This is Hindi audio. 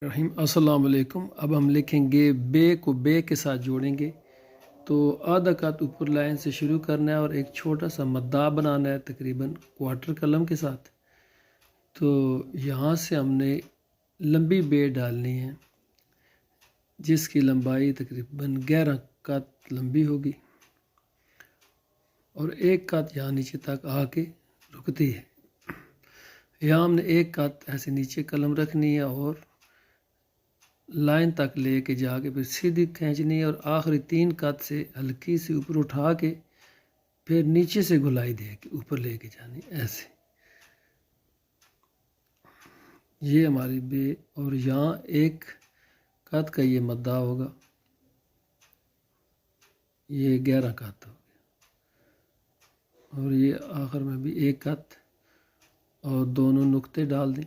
रहीम अस्सलाम वालेकुम। अब हम लिखेंगे बे को बे के साथ जोड़ेंगे। तो आधा कत ऊपर लाइन से शुरू करना है और एक छोटा सा मद्दा बनाना है तकरीबन क्वार्टर कलम के साथ। तो यहाँ से हमने लंबी बे डालनी है जिसकी लंबाई तकरीबन 11 कत लंबी होगी और एक कत यहाँ नीचे तक आके रुकती है। यहाँ हमने एक कत ऐसे नीचे कलम रखनी है और लाइन तक लेके जाके फिर सीधी खींचनी है और आखिरी 3 कत से हल्की सी ऊपर उठा के फिर नीचे से गुलाई दे के ऊपर लेके जानी ऐसे। ये हमारी बे और यहाँ एक कत का ये मद्दा होगा, ये 11 कत हो गया और ये आखिर में भी एक कत और दोनों नुक्ते डाल दें।